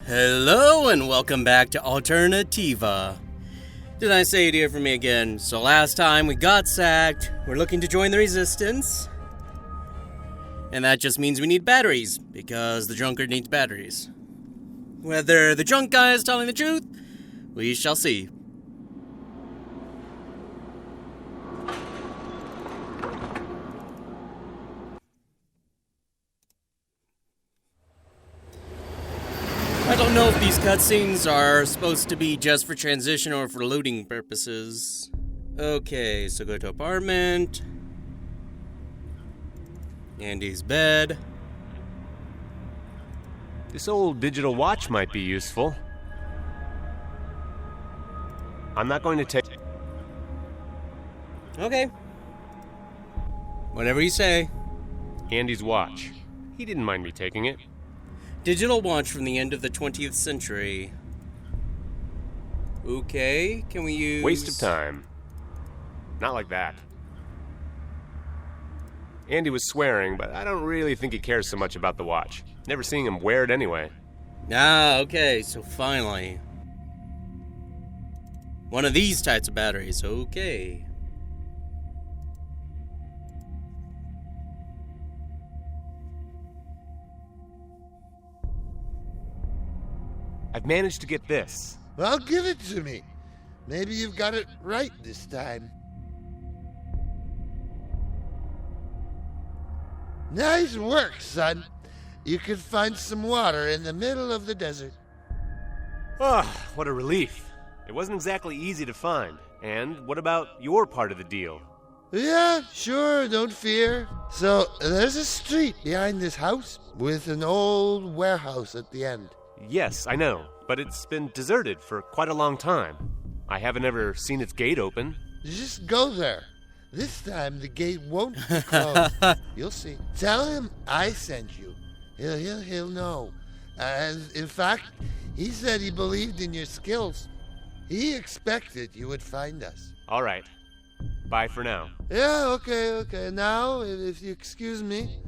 Hello and welcome back to AlternativA. Did I say it here for me again? So last time we got sacked, we're looking to join the resistance. And that just means we need batteries, because the drunkard needs batteries. Whether the drunk guy is telling the truth, we shall see. I don't know if these cutscenes are supposed to be just for transition or for loading purposes. Okay, so go to apartment. Andy's bed. This old digital watch might be useful. I'm not going to take... Okay. Whatever you say. Andy's watch. He didn't mind me taking it. Digital watch from the end of the 20th century. Okay, can we use... Waste of time. Not like that. Andy was swearing, but I don't really think he cares so much about the watch. Never seeing him wear it anyway. Ah, okay, so finally. One of these types of batteries, okay. I've managed to get this. Well, give it to me. Maybe you've got it right this time. Nice work, son. You could find some water in the middle of the desert. Ah, what a relief. It wasn't exactly easy to find. And what about your part of the deal? Yeah, sure, don't fear. So, there's a street behind this house with an old warehouse at the end. Yes, I know, but it's been deserted for quite a long time. I haven't ever seen its gate open. Just go there. This time the gate won't be closed. You'll see. Tell him I sent you. He'll know. And in fact, he said he believed in your skills. He expected you would find us. All right. Bye for now. Yeah, okay. Now, if you excuse me,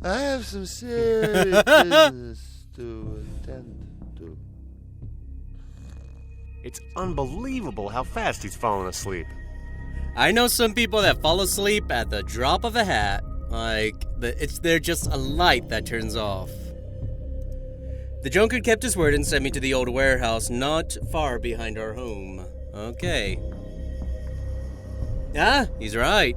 I have some serious business to attend to. It's unbelievable how fast he's fallen asleep. I know some people that fall asleep at the drop of a hat. They're just a light that turns off. The drunkard kept his word and sent me to the old warehouse not far behind our home. Okay. Ah, he's right.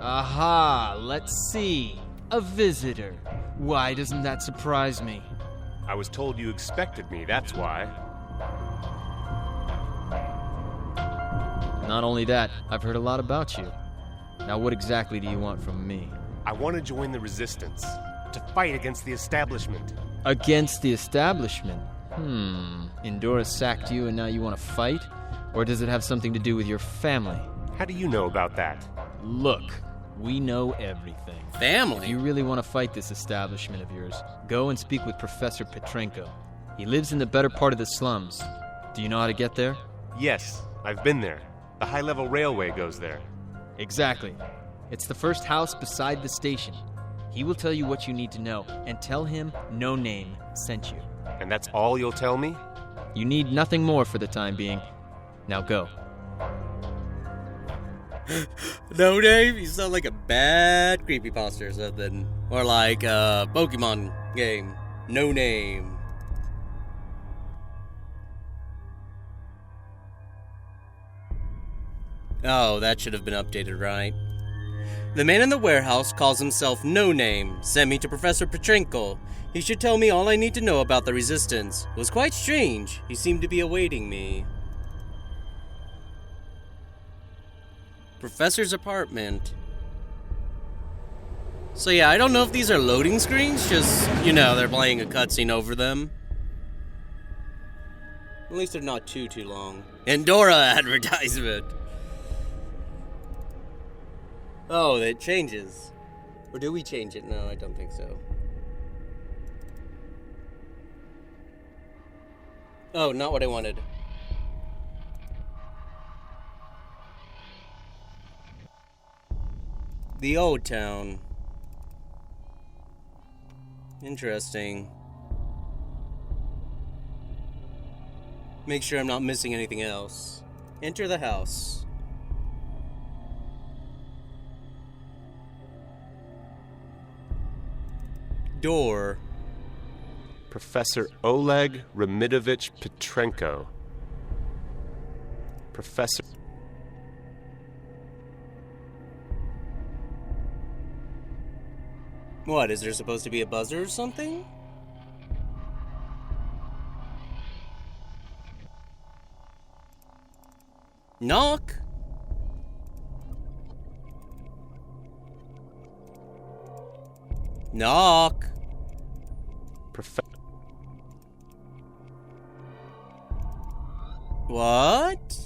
Aha, let's see. A visitor. Why doesn't that surprise me? I was told you expected me, that's why. Not only that, I've heard a lot about you. Now what exactly do you want from me? I want to join the resistance, to fight against the establishment. Against the establishment? Endora sacked you and now you want to fight? Or does it have something to do with your family? How do you know about that? Look, we know everything. Family? If you really want to fight this establishment of yours, go and speak with Professor Petrenko. He lives in the better part of the slums. Do you know how to get there? Yes, I've been there. The high-level railway goes there. Exactly. It's the first house beside the station. He will tell you what you need to know, and tell him No Name sent you. And that's all you'll tell me? You need nothing more for the time being. Now go. No Name? You sound like a bad creepypasta or something. Or like a Pokemon game. No Name. Oh, that should have been updated, right? The man in the warehouse calls himself No Name. Sent me to Professor Petrenko. He should tell me all I need to know about the resistance. It was quite strange. He seemed to be awaiting me. Professor's apartment. So yeah, I don't know if these are loading screens, just, they're playing a cutscene over them. At least they're not too long. Endora advertisement. Oh, it changes. Or do we change it? No, I don't think so. Oh, not what I wanted. The old town. Interesting. Make sure I'm not missing anything else. Enter the house. Door. Professor Oleg Remidovich Petrenko. Professor... What, is there supposed to be a buzzer or something? Knock! Knock! What?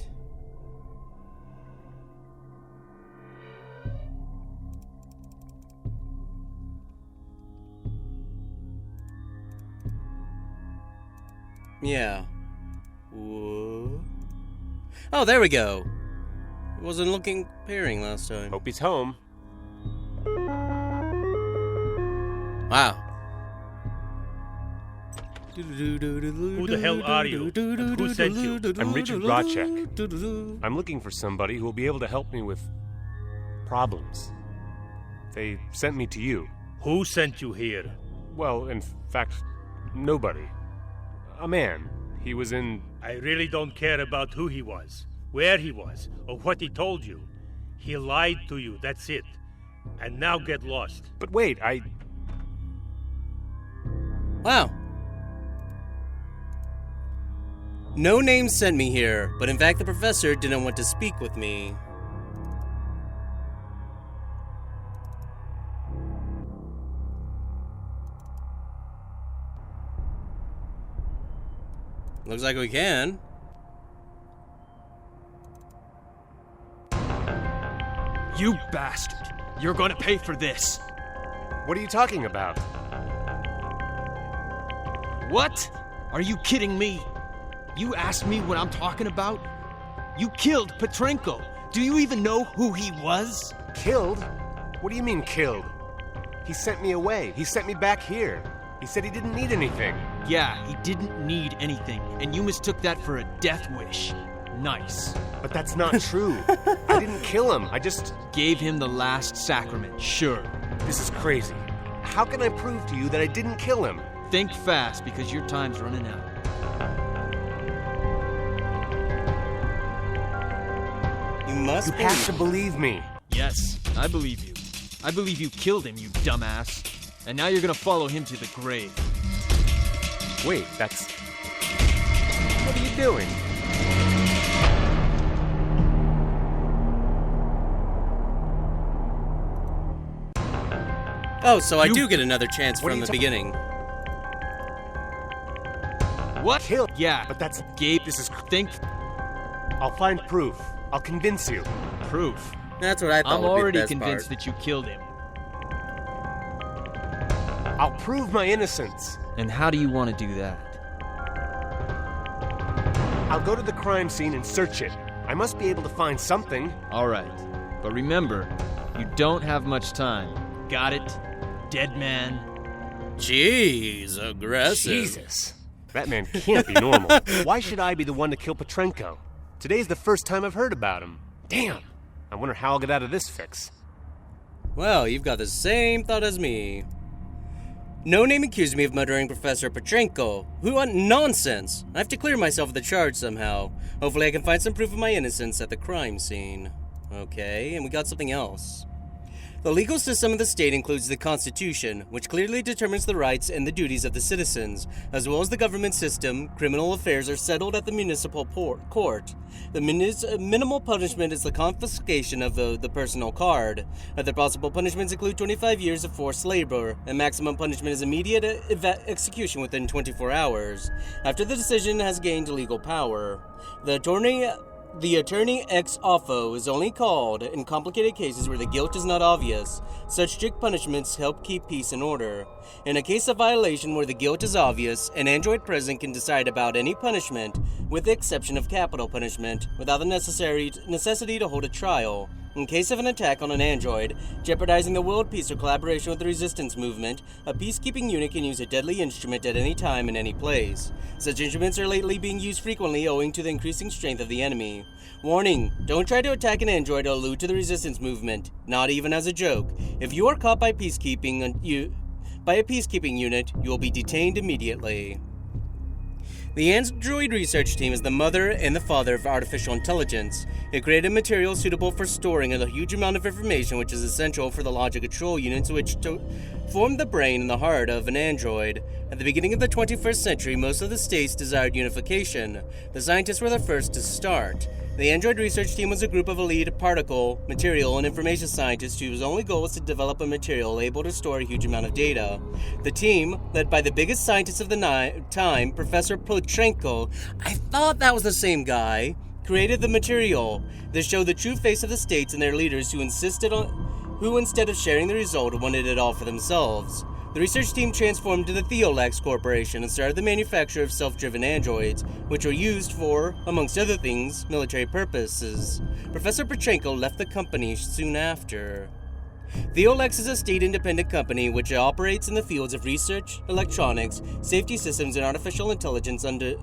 Yeah. Whoa. Oh, there we go. It wasn't looking pairing last time. Hope he's home. Wow. Who the hell are you? And who sent you? I'm Richard Racek. I'm looking for somebody who will be able to help me with problems. They sent me to you. Who sent you here? Well, in fact, nobody. A man. He was in... I really don't care about who he was, where he was, or what he told you. He lied to you, that's it. And now get lost. But wait, Wow. No name sent me here, but in fact the professor didn't want to speak with me. Looks like we can. You bastard! You're gonna pay for this! What are you talking about? What? Are you kidding me? You asked me what I'm talking about? You killed Petrenko. Do you even know who he was? Killed? What do you mean, killed? He sent me away. He sent me back here. He said he didn't need anything. Yeah, he didn't need anything, and you mistook that for a death wish. Nice. But that's not true. I didn't kill him. I just... Gave him the last sacrament, sure. This is crazy. How can I prove to you that I didn't kill him? Think fast, because your time's running out. You must You have to believe me. Yes, I believe you. I believe you killed him, you dumbass. And now you're gonna follow him to the grave. Wait, that's... What are you doing? Oh, so I do get another chance What are from you the beginning. What? Killed? Yeah, But that's... Gabe, This is... think I'll find proof. I'll convince you. proof. That's what I thought I'm would be already the best convinced part. that you killed him. I'll prove my innocence. And how do you want to do that? I'll go to the crime scene and search it. I must be able to find something. All right, but remember, you don't have much time. Got it? Dead man. Jeez, aggressive. Jesus. That man can't be normal. Why should I be the one to kill Petrenko? Today's the first time I've heard about him. Damn. I wonder how I'll get out of this fix. Well, you've got the same thought as me. No name accused me of murdering Professor Petrenko. What nonsense! I have to clear myself of the charge somehow. Hopefully I can find some proof of my innocence at the crime scene. Okay, and we got something else. The legal system of the state includes the Constitution, which clearly determines the rights and the duties of the citizens. As well as the government system, criminal affairs are settled at the municipal court. The minimal punishment is the confiscation of the personal card. Other possible punishments include 25 years of forced labor, and maximum punishment is immediate execution within 24 hours, after the decision has gained legal power. The attorney ex ofo is only called in complicated cases where the guilt is not obvious. Such strict punishments help keep peace and order. In a case of violation where the guilt is obvious, an android president can decide about any punishment, with the exception of capital punishment, without the necessity to hold a trial. In case of an attack on an android, jeopardizing the world peace or collaboration with the resistance movement, a peacekeeping unit can use a deadly instrument at any time in any place. Such instruments are lately being used frequently owing to the increasing strength of the enemy. Warning, don't try to attack an android or allude to the resistance movement, not even as a joke. If you are caught by a peacekeeping unit, you will be detained immediately. The android research team is the mother and the father of artificial intelligence. It created material suitable for storing a huge amount of information which is essential for the logic control units which form the brain and the heart of an android. At the beginning of the 21st century, most of the states desired unification. The scientists were the first to start. The android research team was a group of elite particle, material, and information scientists whose only goal was to develop a material able to store a huge amount of data. The team, led by the biggest scientist of the time, Professor Petrenko, I thought that was the same guy, created the material. This showed the true face of the states and their leaders who instead of sharing the result, wanted it all for themselves. The research team transformed to the Theolex Corporation and started the manufacture of self-driven androids, which were used for, amongst other things, military purposes. Professor Petrenko left the company soon after. Theolex is a state-independent company which operates in the fields of research, electronics, safety systems, and artificial intelligence under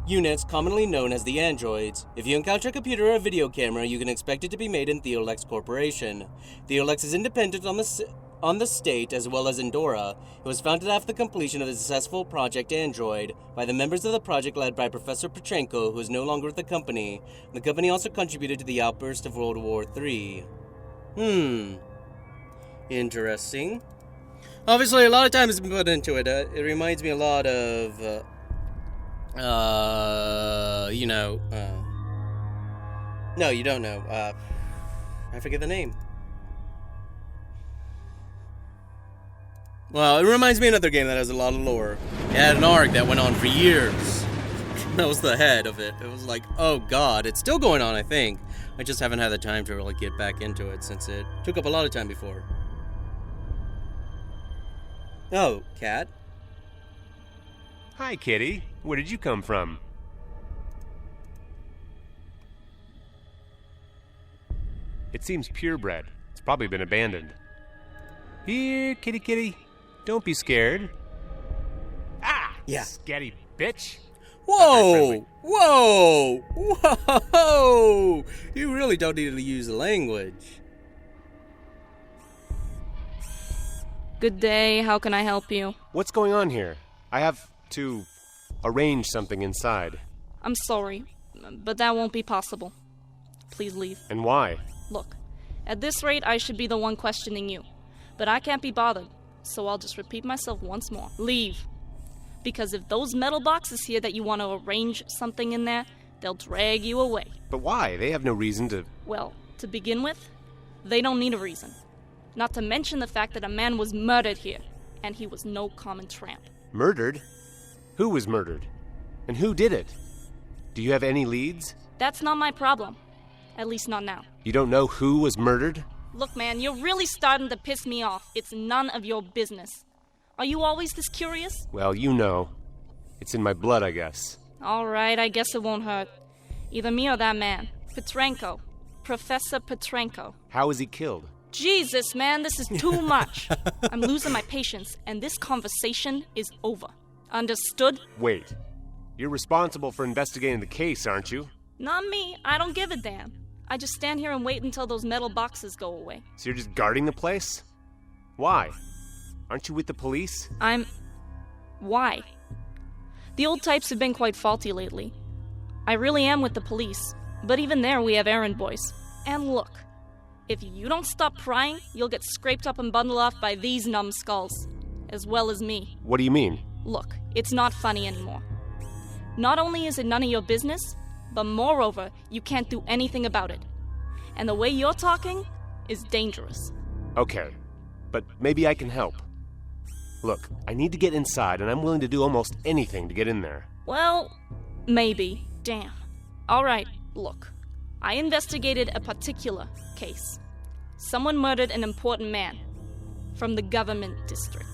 units commonly known as the androids. If you encounter a computer or a video camera, you can expect it to be made in Theolex Corporation. Theolex is independent on the state as well as Endora. It was founded after the completion of the successful Project Android by the members of the project led by Professor Petrenko, who is no longer with the company. The company also contributed to the outburst of World War III. Interesting. Obviously, a lot of time has been put into it. It reminds me a lot of, no, you don't know. I forget the name. Well, it reminds me of another game that has a lot of lore. It had an arc that went on for years. That was the head of it. It was like, oh god, it's still going on, I think. I just haven't had the time to really get back into it since it took up a lot of time before. Oh, cat? Hi, kitty. Where did you come from? It seems purebred. It's probably been abandoned. Here, kitty kitty. Don't be scared. Ah! Yeah. Scatty bitch. Whoa! Whoa! Whoa! You really don't need to use the language. Good day, how can I help you? What's going on here? I have to arrange something inside. I'm sorry, but that won't be possible. Please leave. And why? Look, at this rate I should be the one questioning you. But I can't be bothered, so I'll just repeat myself once more. Leave. Because if those metal boxes here that you want to arrange something in there, they'll drag you away. But why? They have no reason to... Well, to begin with, they don't need a reason. Not to mention the fact that a man was murdered here, and he was no common tramp. Murdered? Who was murdered? And who did it? Do you have any leads? That's not my problem. At least not now. You don't know who was murdered? Look, man, you're really starting to piss me off. It's none of your business. Are you always this curious? Well, you know. It's in my blood, I guess. All right, I guess it won't hurt. Either me or that man. Petrenko. Professor Petrenko. How was he killed? Jesus, man, this is too much. I'm losing my patience, and this conversation is over. Understood? Wait. You're responsible for investigating the case, aren't you? Not me. I don't give a damn. I just stand here and wait until those metal boxes go away. So you're just guarding the place? Why? Aren't you with the police? Why? The old types have been quite faulty lately. I really am with the police, but even there we have errand boys. And look, if you don't stop prying, you'll get scraped up and bundled off by these numbskulls, as well as me. What do you mean? Look, it's not funny anymore. Not only is it none of your business, but moreover, you can't do anything about it. And the way you're talking is dangerous. Okay, but maybe I can help. Look, I need to get inside, and I'm willing to do almost anything to get in there. Well, maybe. Damn. All right, look. I investigated a particular case. Someone murdered an important man from the government district.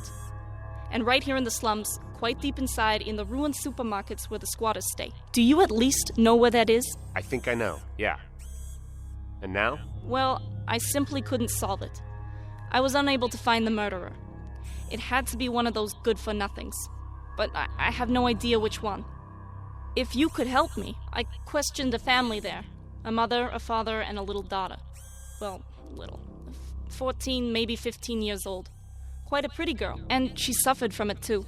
And right here in the slums, quite deep inside in the ruined supermarkets where the squatters stay. Do you at least know where that is? I think I know, yeah. And now? Well, I simply couldn't solve it. I was unable to find the murderer. It had to be one of those good-for-nothings, but I have no idea which one. If you could help me, I questioned a family there. A mother, a father, and a little daughter. Well, little. 14, maybe 15 years old. Quite a pretty girl, and she suffered from it too.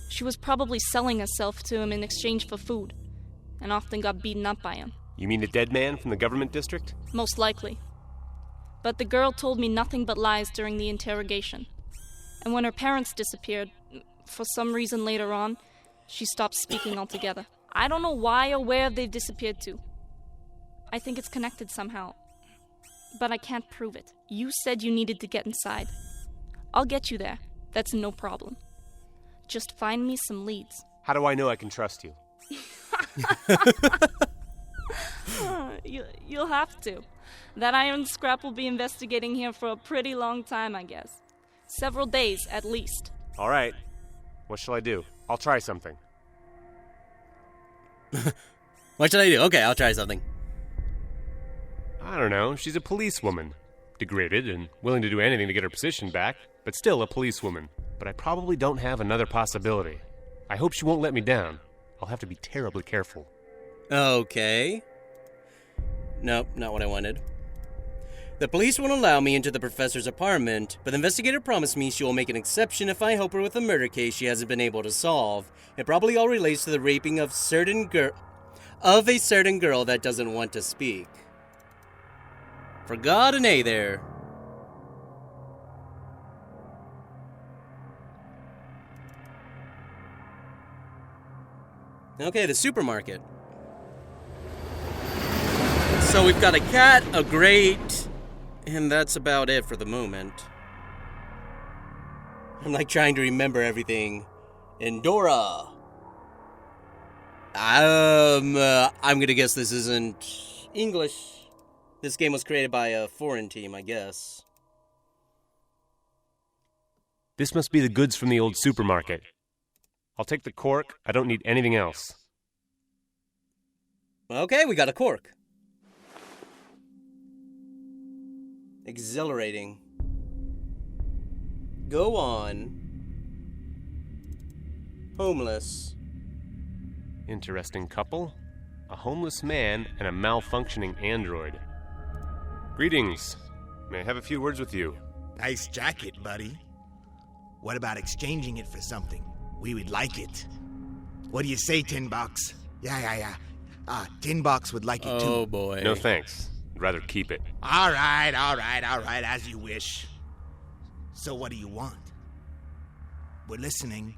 She was probably selling herself to him in exchange for food, and often got beaten up by him. You mean the dead man from the government district? Most likely. But the girl told me nothing but lies during the interrogation. And when her parents disappeared, for some reason later on, she stopped speaking altogether. I don't know why or where they've disappeared to. I think it's connected somehow. But I can't prove it. You said you needed to get inside. I'll get you there. That's no problem. Just find me some leads. How do I know I can trust you? You'll have to. That iron scrap will be investigating here for a pretty long time, I guess. Several days, at least. All right. What shall I do? I'll try something. What should I do? Okay, I'll try something. I don't know. She's a policewoman. Degraded and willing to do anything to get her position back, but still a policewoman. But I probably don't have another possibility. I hope she won't let me down. I'll have to be terribly careful. Okay. Nope, not what I wanted. The police won't allow me into the professor's apartment, but the investigator promised me she will make an exception if I help her with a murder case she hasn't been able to solve. It probably all relates to the raping of a certain girl that doesn't want to speak. Forgot an A there. Okay, the supermarket. So we've got a cat, a grate, and that's about it for the moment. I'm like trying to remember everything. Endora. I'm gonna guess this isn't English. This game was created by a foreign team, I guess. This must be the goods from the old supermarket. I'll take the cork. I don't need anything else. Okay, we got a cork. Exhilarating. Go on. Homeless. Interesting couple. A homeless man and a malfunctioning android. Greetings. May I have a few words with you? Nice jacket, buddy. What about exchanging it for something? We would like it. What do you say, Tin Box? Yeah. Tin Box would like it too. Oh boy. No thanks. I'd rather keep it. All right, as you wish. So what do you want? We're listening.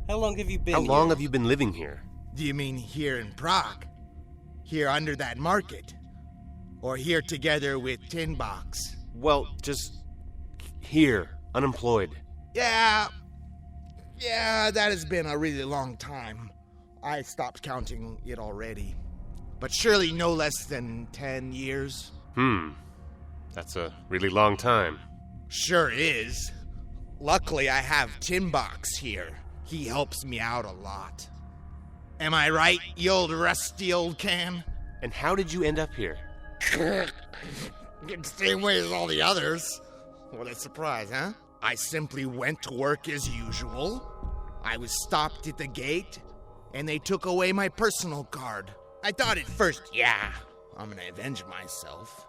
How long have you been How here? long have you been living here? Do you mean here in Prague? Here under that market? Or here together with Tin Box? Well, just here, unemployed. Yeah, that has been a really long time. I stopped counting it already. But surely no less than 10 years. That's a really long time. Sure is. Luckily, I have Tin Box here. He helps me out a lot. Am I right, you old rusty old can? And how did you end up here? The same way as all the others. What a surprise, huh? I simply went to work as usual. I was stopped at the gate, and they took away my personal card. I thought at first, yeah, I'm gonna avenge myself.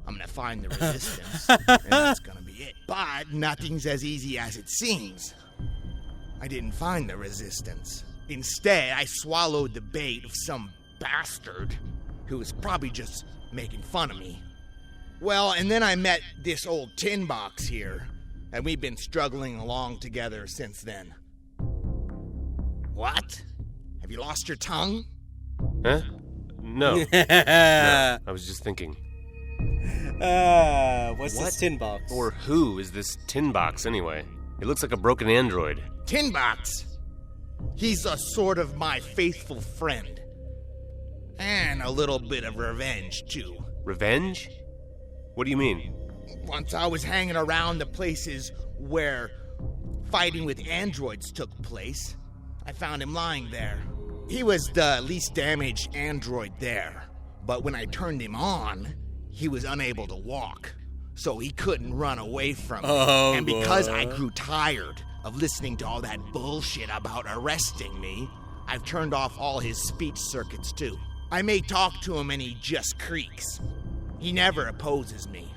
I'm gonna find the resistance, and that's gonna be it. But nothing's as easy as it seems. I didn't find the resistance. Instead, I swallowed the bait of some bastard who was probably just making fun of me. Well, and then I met this old Tin Box here, and we've been struggling along together since then. What? Have you lost your tongue? Huh? No. No, I was just thinking. What's What? this tin box? Or who is this Tin Box anyway? It looks like a broken android. Tin Box. He's a sort of my faithful friend. And a little bit of revenge, too. Revenge? What do you mean? Once I was hanging around the places where fighting with androids took place, I found him lying there. He was the least damaged android there, but when I turned him on, he was unable to walk, so he couldn't run away from me. Oh, And because boy. I grew tired of listening to all that bullshit about arresting me, I've turned off all his speech circuits too. I may talk to him and he just creaks. He never opposes me.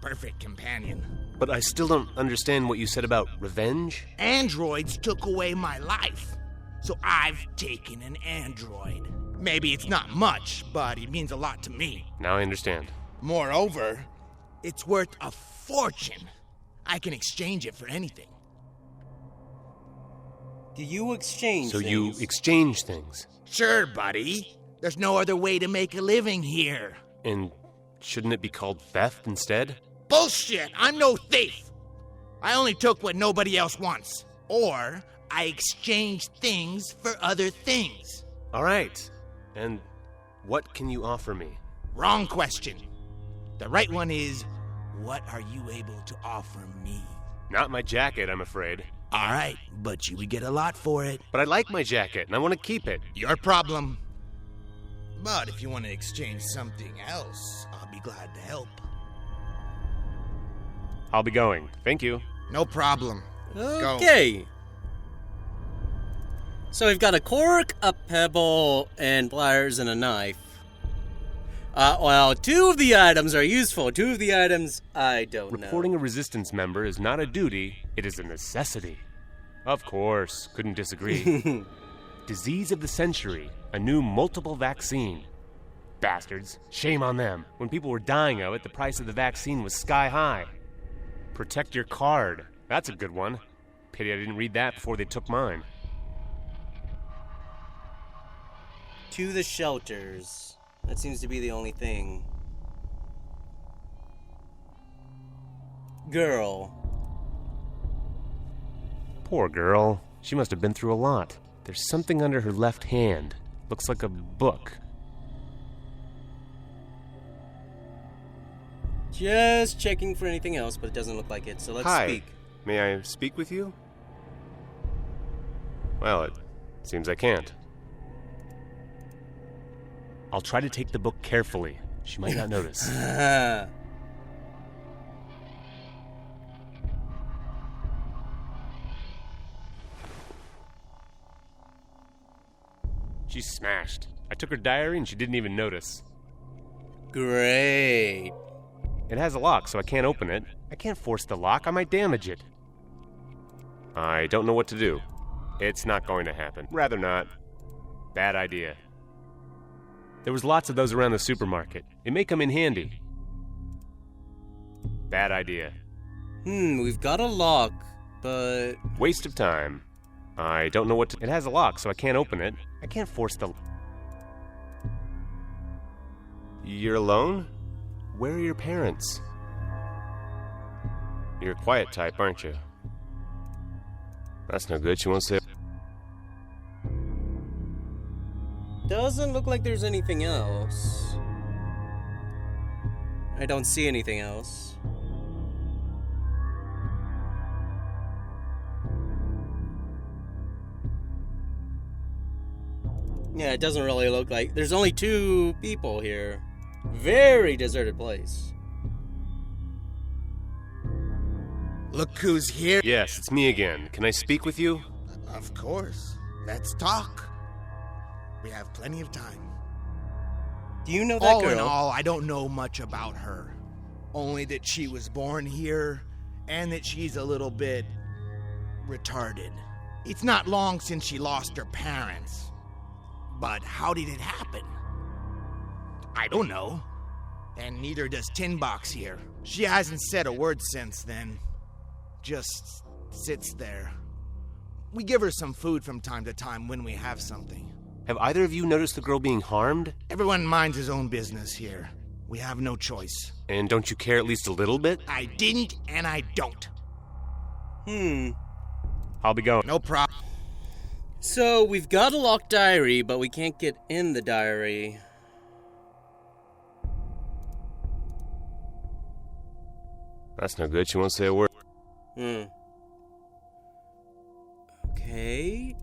Perfect companion. But I still don't understand what you said about revenge. Androids took away my life, so I've taken an android. Maybe it's not much, but it means a lot to me. Now I understand. Moreover, it's worth a fortune. I can exchange it for anything. Do you exchange So things? you exchange things. Sure, buddy. There's no other way to make a living here. And shouldn't it be called theft instead? Bullshit! I'm no thief! I only took what nobody else wants. Or I exchanged things for other things. All right. And what can you offer me? Wrong question. The right one is, what are you able to offer me? Not my jacket, I'm afraid. All right, but you would get a lot for it. But I like my jacket, and I want to keep it. Your problem. But if you want to exchange something else, I'll be glad to help. I'll be going. Thank you. No problem. Go. Okay. So we've got a cork, a pebble, and pliers and a knife. Well, 2 of the items are useful. 2 of the items, I don't know. Reporting a resistance member is not a duty, it is a necessity. Of course, couldn't disagree. Disease of the century, a new multiple vaccine. Bastards, shame on them. When people were dying of it, the price of the vaccine was sky high. Protect your card. That's a good one. Pity I didn't read that before they took mine. To the shelters. That seems to be the only thing. Girl. Poor girl. She must have been through a lot. There's something under her left hand. Looks like a book. Just checking for anything else, but it doesn't look like it, so let's Hi. speak. May I speak with you? Well, it seems I can't. I'll try to take the book carefully. She might not notice. She's smashed. I took her diary and she didn't even notice. Great. It has a lock, so I can't open it. I can't force the lock. I might damage it. I don't know what to do. It's not going to happen. Rather not. Bad idea. There was lots of those around the supermarket. It may come in handy. Bad idea. We've got a lock, but... Waste of time. I don't know what to... It has a lock, so I can't open it. I can't force the... You're alone? Where are your parents? You're a quiet type, aren't you? That's no good. She won't say... Doesn't look like there's anything else. I don't see anything else. Yeah, it doesn't really look like... There's only 2 people here. Very deserted place. Look who's here. Yes, it's me again. Can I speak with you? Of course. Let's talk. We have plenty of time. Do you know that All girl? in all, I don't know much about her. Only that she was born here, and that she's a little bit retarded. It's not long since she lost her parents. But how did it happen? I don't know. And neither does Tin Box here. She hasn't said a word since then. Just sits there. We give her some food from time to time when we have something. Have either of you noticed the girl being harmed? Everyone minds his own business here. We have no choice. And don't you care at least a little bit? I didn't, and I don't. I'll be going. No problem. So, we've got a locked diary, but we can't get in the diary. That's no good. She won't say a word. Okay.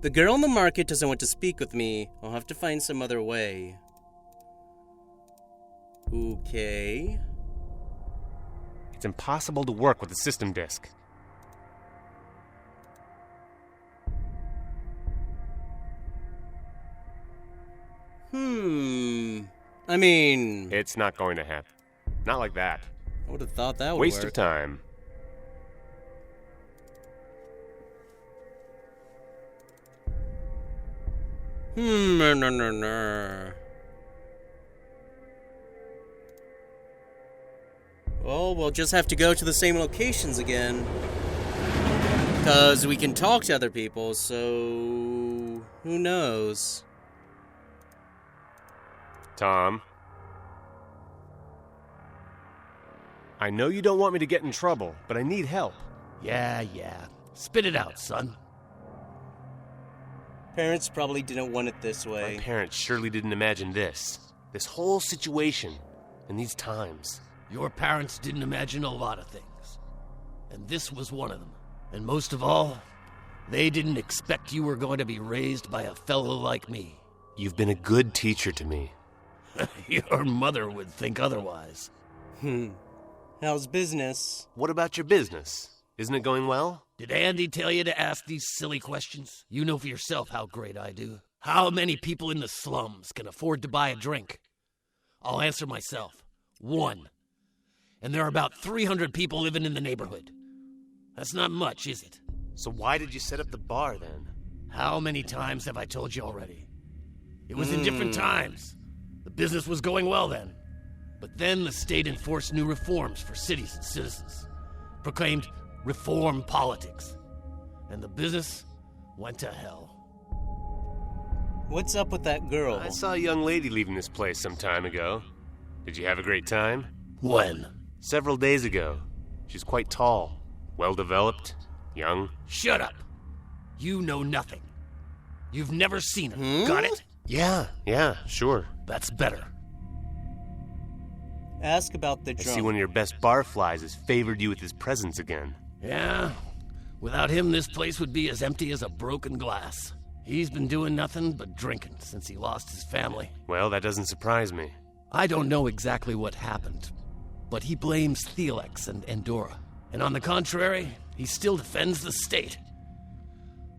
The girl in the market doesn't want to speak with me. I'll have to find some other way. Okay. It's impossible to work with a system disk. I mean, It's not going to happen. Not like that. I would have thought that would Waste work. of time. No. Well, we'll just have to go to the same locations again. Because we can talk to other people, so who knows? Tom. I know you don't want me to get in trouble, but I need help. Yeah. Spit it out, son. Parents probably didn't want it this My way. parents surely didn't imagine this. This whole situation. And these times. Your parents didn't imagine a lot of things. And this was one of them. And most of all, they didn't expect you were going to be raised by a fellow like me. You've been a good teacher to me. Your mother would think otherwise. How's business? What about your business? Isn't it going well? Did Andy tell you to ask these silly questions? You know for yourself how great I do. How many people in the slums can afford to buy a drink? I'll answer myself. 1. And there are about 300 people living in the neighborhood. That's not much, is it? So why did you set up the bar then? How many times have I told you already? It was in different times. The business was going well then. But then the state enforced new reforms for cities and citizens. Proclaimed reform politics. And the business went to hell. What's up with that girl? I saw a young lady leaving this place some time ago. Did you have a great time? When? Several days ago. She's quite tall, well-developed, young. Shut up. You know nothing. You've never seen her. Got it? Yeah, sure. That's better. Ask about the I drunk. see one of your best barflies has favored you with his presence again. Yeah. Without him, this place would be as empty as a broken glass. He's been doing nothing but drinking since he lost his family. Well, that doesn't surprise me. I don't know exactly what happened, but he blames Thelex and Endora. And on the contrary, he still defends the state.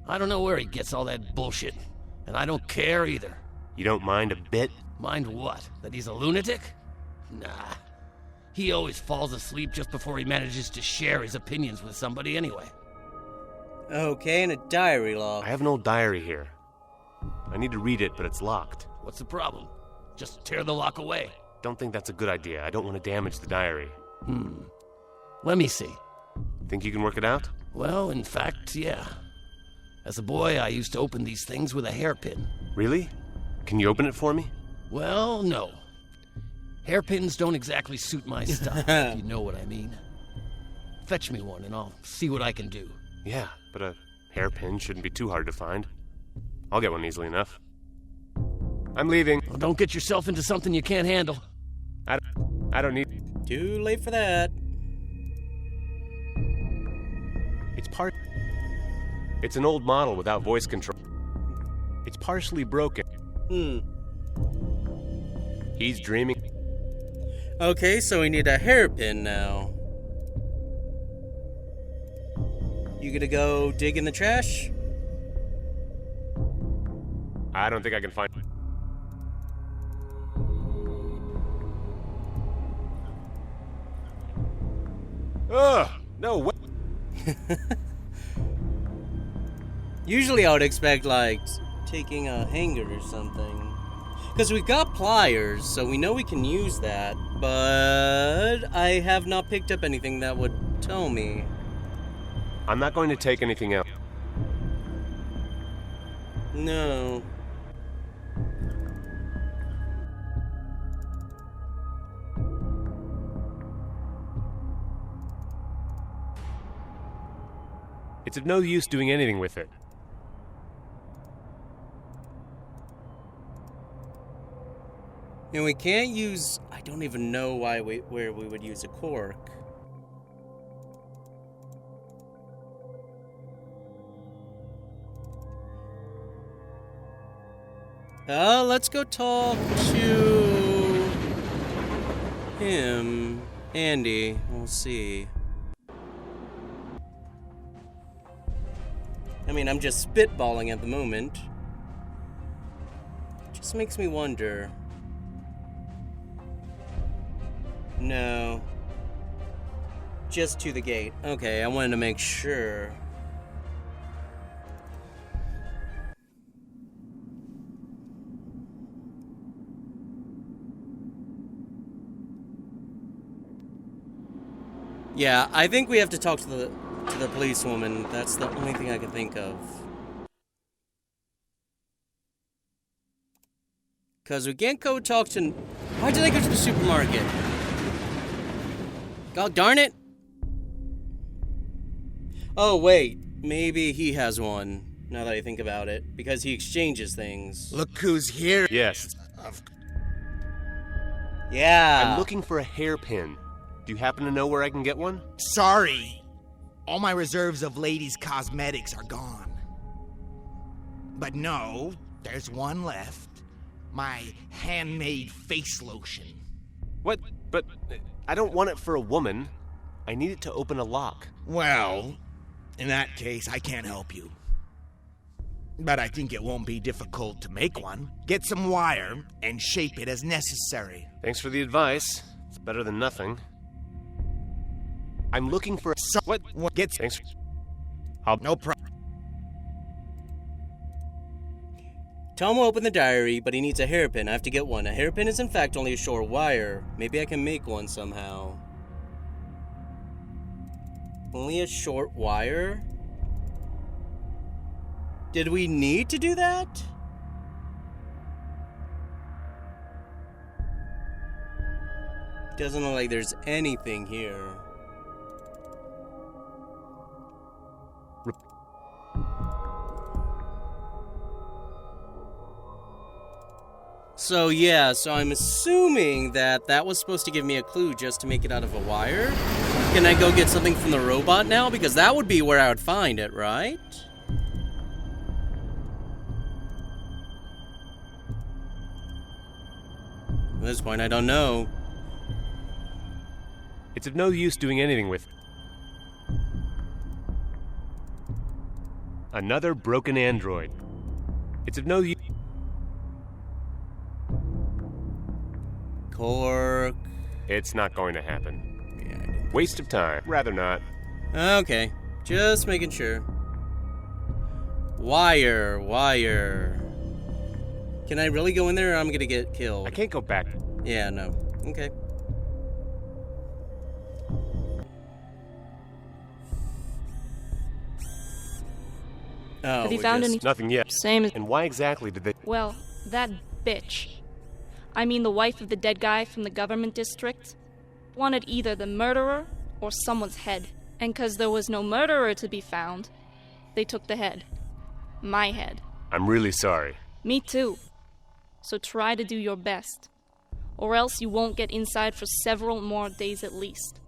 I don't know where he gets all that bullshit, and I don't care either. You don't mind a bit? Mind what? That he's a lunatic? Nah. He always falls asleep just before he manages to share his opinions with somebody anyway. Okay, and a diary log. I have an old diary here. I need to read it, but it's locked. What's the problem? Just tear the lock away. Don't think that's a good idea. I don't want to damage the diary. Let me see. Think you can work it out? Well, in fact, yeah. As a boy, I used to open these things with a hairpin. Really? Can you open it for me? Well, no. Hairpins don't exactly suit my style, if you know what I mean. Fetch me one and I'll see what I can do. Yeah, but a hairpin shouldn't be too hard to find. I'll get one easily enough. I'm leaving. Well, don't get yourself into something you can't handle. I don't need... Too late for that. It's an old model without voice control. It's partially broken. He's dreaming. Okay, so we need a hairpin now. You gonna go dig in the trash? I don't think I can find... Ugh! No way! Usually I would expect, like, taking a hanger or something. Because we've got pliers, so we know we can use that. But I have not picked up anything that would tell me. I'm not going to take anything else. No. It's of no use doing anything with it. And we can't use... I don't even know where we would use a cork. Let's go talk to... him. Andy. We'll see. I mean, I'm just spitballing at the moment. Just makes me wonder. No. Just to the gate. Okay, I wanted to make sure. Yeah, I think we have to talk to the policewoman. That's the only thing I can think of. Because we can't go talk to... Why did I go to the supermarket? God darn it! Oh, wait. Maybe he has one, now that I think about it. Because he exchanges things. Look who's here. Yes. Yeah. I'm looking for a hairpin. Do you happen to know where I can get one? Sorry. All my reserves of ladies' cosmetics are gone. But no, there's one left. My handmade face lotion. What? But I don't want it for a woman. I need it to open a lock. Well, in that case, I can't help you. But I think it won't be difficult to make one. Get some wire and shape it as necessary. Thanks for the advice. It's better than nothing. I'm looking for a... What? Get... Thanks. No problem. Tom will open the diary, but he needs a hairpin. I have to get one. A hairpin is in fact only a short wire. Maybe I can make one somehow. Only a short wire? Did we need to do that? Doesn't look like there's anything here. So yeah, so I'm assuming that was supposed to give me a clue just to make it out of a wire. Can I go get something from the robot now? Because that would be where I would find it, right? At this point, I don't know. It's of no use doing anything with... Another broken android. It's of no use... Cork. It's not going to happen. Yeah, Waste of time. Rather not. okay, just making sure. Wire. Can I really go in there or I'm gonna get killed? I can't go back. Yeah, no. Okay. Oh, Have you we found just- any? Nothing yet. Same as. And why exactly did they... Well, that bitch. I mean, the wife of the dead guy from the government district. Wanted either the murderer or someone's head. And 'cause there was no murderer to be found, they took the head. My head. I'm really sorry. Me too. So try to do your best. Or else you won't get inside for several more days at least.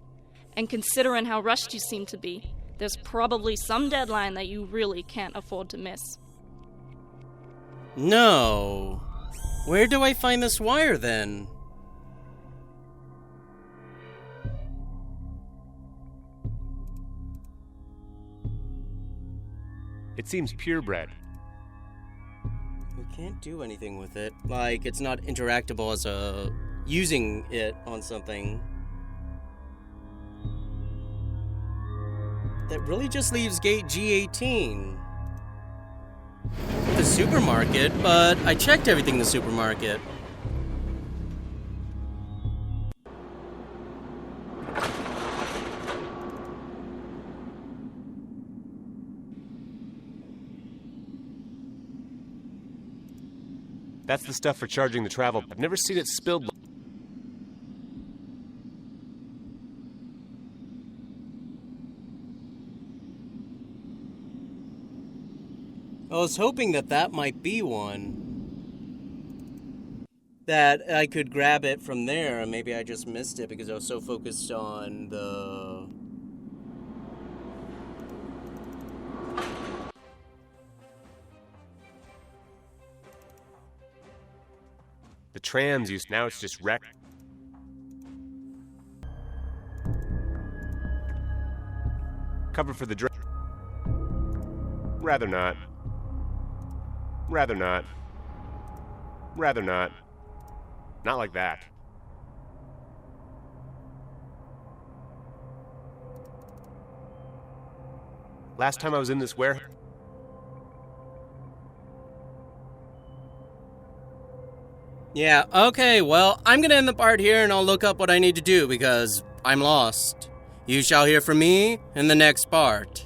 And considering how rushed you seem to be, there's probably some deadline that you really can't afford to miss. No. Where do I find this wire then? It seems purebred. We can't do anything with it. Like, it's not interactable as a... using it on something. That really just leaves gate G18. The supermarket, but I checked everything in the supermarket. That's the stuff for charging the travel. I've never seen it spilled. I was hoping that might be one. That I could grab it from there, and maybe I just missed it because I was so focused on the... The trams used... Now it's just wrecked. Cover for the dress. Rather not. Rather not. Rather not. Not like that. Last time I was in this warehouse. Yeah, okay, well, I'm gonna end the part here and I'll look up what I need to do because I'm lost. You shall hear from me in the next part.